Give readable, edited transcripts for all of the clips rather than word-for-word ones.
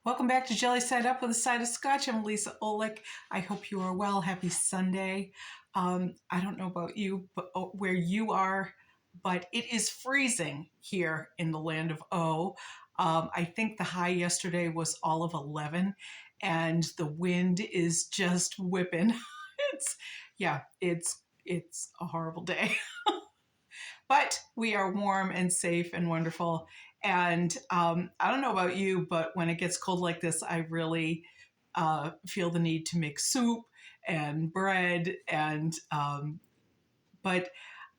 Welcome back to Jelly Side Up with a Side of Scotch. I'm Lisa Olick. I hope you are well. Happy Sunday. I don't know about you, but where you are, but it is freezing here in the land of O. I think the high yesterday was all of 11, and the wind is just whipping. It's it's a horrible day. But we are warm and safe and wonderful. And I don't know about you, but when it gets cold like this, I really feel the need to make soup and bread. But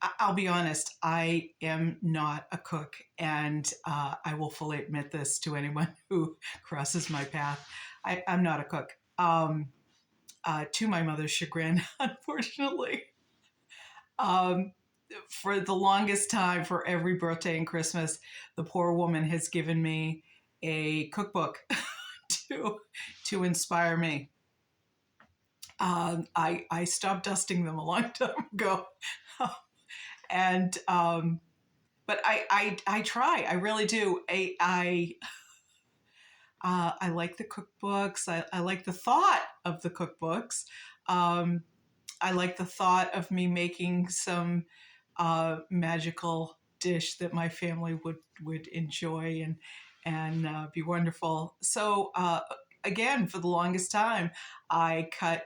I'll be honest, I am not a cook, and I will fully admit this to anyone who crosses my path. I'm not a cook. To my mother's chagrin, unfortunately. Um, for the longest time, for every birthday and Christmas, the poor woman has given me a cookbook to to inspire me. I stopped dusting them a long time ago, and but I try. I really do. I like the cookbooks. I like the thought of the cookbooks. Um, I like the thought of me making some magical dish that my family would enjoy and be wonderful. So again, for the longest time, I cut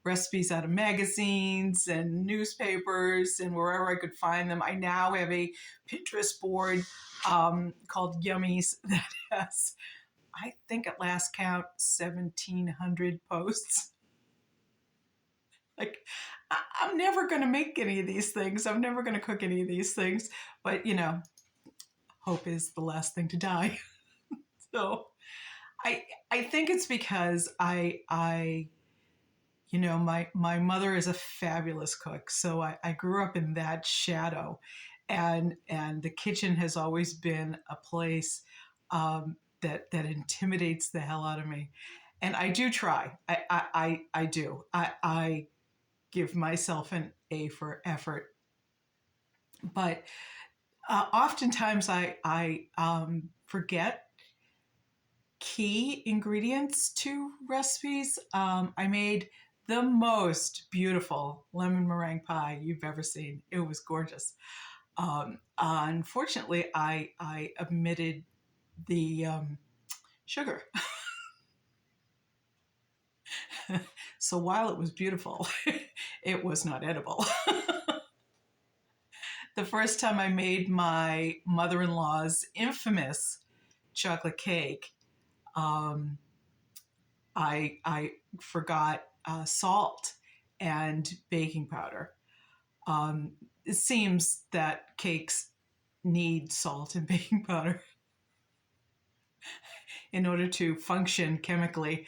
recipes out of magazines and newspapers and wherever I could find them. I now have a Pinterest board called Yummies that has, I think at last count, 1,700 posts. Like, I'm never going to make any of these things. I'm never going to cook any of these things. But, hope is the last thing to die. So I think it's because my mother is a fabulous cook. So I grew up in that shadow. And the kitchen has always been a place that intimidates the hell out of me. And I do try. I do. I give myself an A for effort. But oftentimes I forget key ingredients to recipes. I made the most beautiful lemon meringue pie you've ever seen. It was gorgeous. Unfortunately, I omitted the sugar. So while it was beautiful, it was not edible. The first time I made my mother in law's infamous chocolate cake, um, I forgot salt and baking powder. It seems that cakes need salt and baking powder in order to function chemically.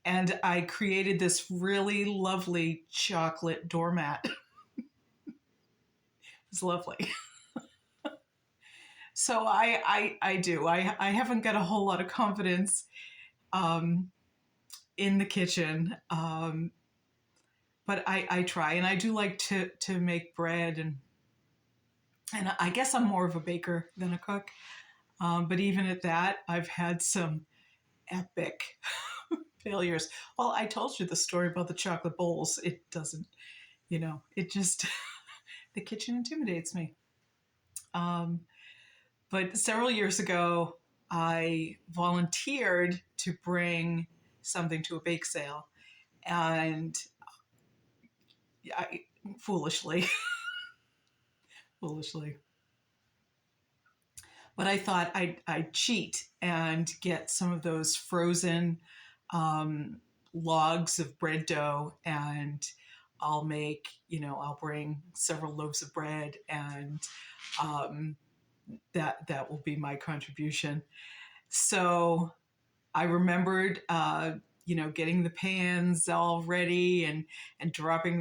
And I created this really lovely chocolate doormat. It's lovely. So I do. I haven't got a whole lot of confidence um, in the kitchen, but I try, and I do like to make bread, and I guess I'm more of a baker than a cook. But even at that, I've had some epic failures. Well, I told you the story about the chocolate bowls. It doesn't, it just the kitchen intimidates me. Um, But several years ago, I volunteered to bring something to a bake sale, and I foolishly, foolishly, but I thought I'd cheat and get some of those frozen logs of bread dough, and I'll bring several loaves of bread, and um, that will be my contribution. So I remembered, getting the pans all ready and dropping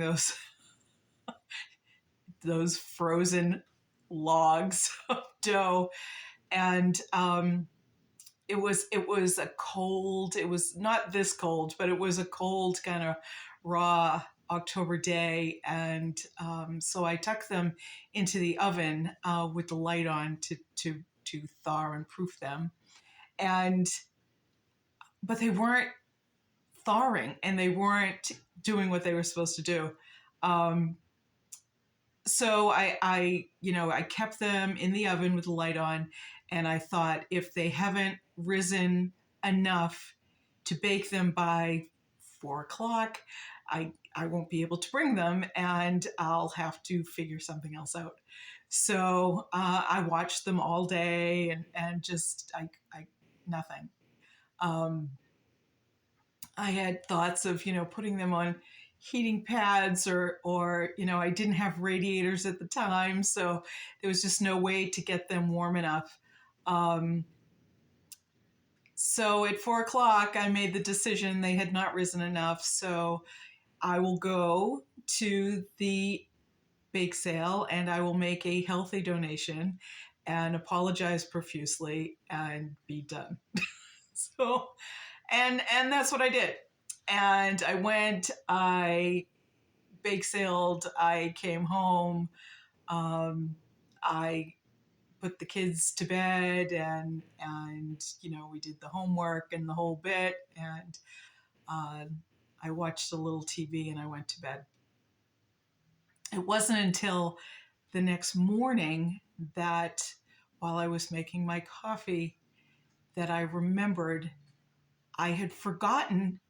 those frozen logs of dough, and it was a cold. It was not this cold, but it was a cold kind of raw October day, and so I tucked them into the oven with the light on to thaw and proof them, and but they weren't thawing and they weren't doing what they were supposed to do. Um, so I kept them in the oven with the light on, and I thought if they haven't risen enough to bake them by 4 o'clock, I won't be able to bring them, and I'll have to figure something else out. So I watched them all day, and just I nothing. Um, I had thoughts of, putting them on heating pads, or I didn't have radiators at the time, so there was just no way to get them warm enough. Um, so at 4 o'clock, I made the decision they had not risen enough. So I will go to the bake sale and I will make a healthy donation and apologize profusely and be done. So and that's what I did. And I went, I bake sailed, I came home, I put the kids to bed, and we did the homework and the whole bit, and I watched a little TV and I went to bed. It wasn't until the next morning that, while I was making my coffee, that I remembered I had forgotten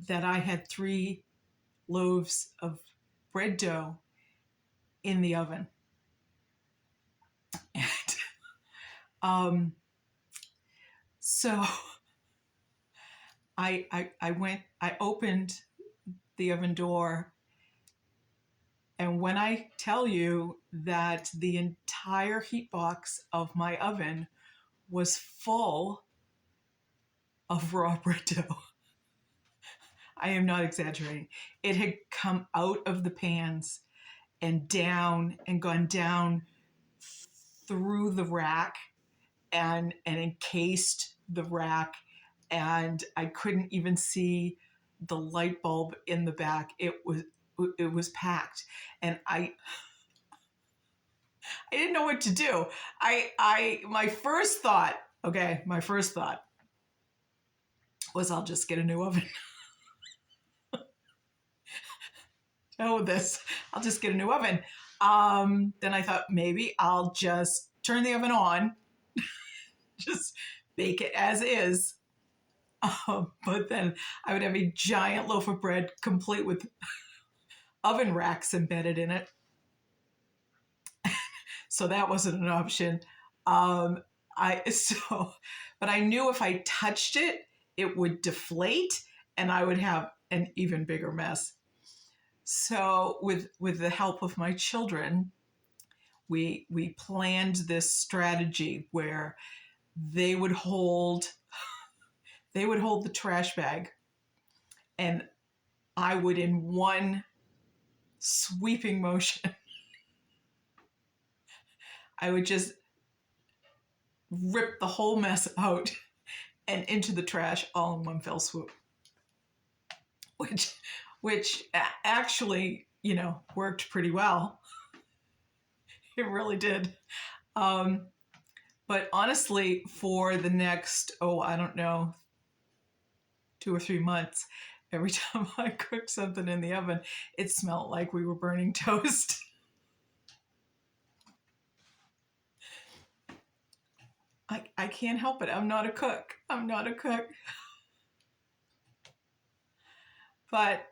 that I had 3 loaves of bread dough in the oven. And so I opened the oven door, and when I tell you that the entire heat box of my oven was full of raw bread dough, I am not exaggerating. It had come out of the pans and down and gone down through the rack and encased the rack, and I couldn't even see the light bulb in the back. It was packed, and I didn't know what to do. My first thought was, I'll just get a new oven. Oh, this, I'll just get a new oven. Then I thought maybe I'll just turn the oven on, just bake it as is. But then I would have a giant loaf of bread complete with oven racks embedded in it. So that wasn't an option. But I knew if I touched it, it would deflate and I would have an even bigger mess. So with the help of my children, we planned this strategy where they would hold the trash bag, and I would, in one sweeping motion, I would just rip the whole mess out and into the trash all in one fell swoop, which actually, worked pretty well. It really did. But honestly, for the next, I don't know, 2 or 3 months, every time I cooked something in the oven, it smelled like we were burning toast. I can't help it. I'm not a cook. But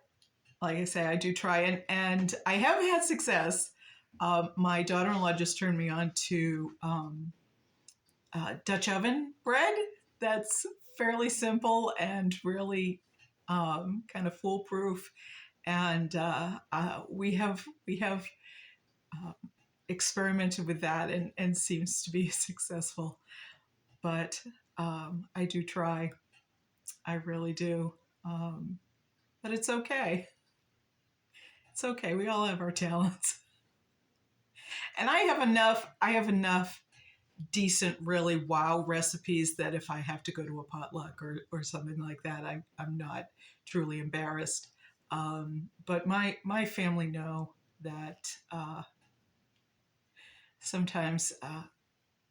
like I say, I do try, and I have had success. My daughter-in-law just turned me on to Dutch oven bread. That's fairly simple and really kind of foolproof. And we have experimented with that, and seems to be successful. But I do try. I really do. But it's okay. It's okay. We all have our talents. And I have enough decent, really wow recipes that if I have to go to a potluck or something like that, I'm not truly embarrassed. But my family know that sometimes,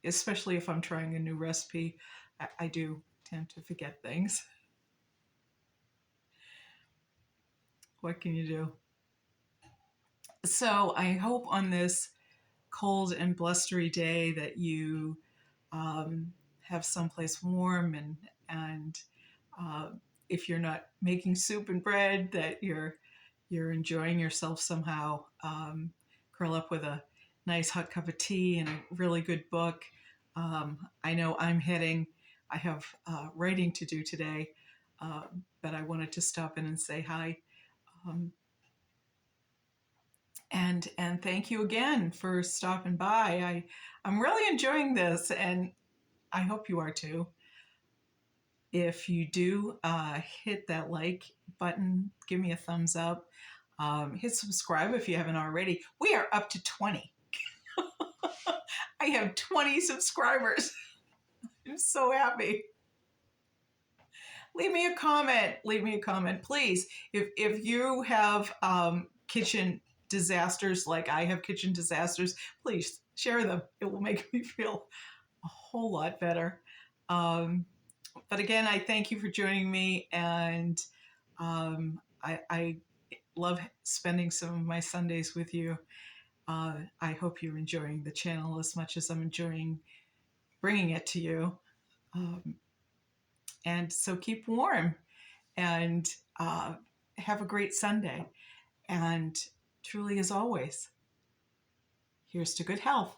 especially if I'm trying a new recipe, I do tend to forget things. What can you do? So I hope on this cold and blustery day that you have someplace warm, and uh, if you're not making soup and bread, that you're enjoying yourself somehow. Curl up with a nice hot cup of tea and a really good book. I know I have writing to do today, but I wanted to stop in and say hi. Um, and thank you again for stopping by. I'm really enjoying this, and I hope you are too. If you do, hit that like button, give me a thumbs up, hit subscribe if you haven't already. We are up to 20. I have 20 subscribers. I'm so happy. Leave me a comment. Leave me a comment, please. If you have kitchen disasters like I have kitchen disasters, please share them. It will make me feel a whole lot better. But again, I thank you for joining me, and I love spending some of my Sundays with you. I hope you're enjoying the channel as much as I'm enjoying bringing it to you. Um, and so keep warm, and have a great Sunday. And truly, as always, here's to good health.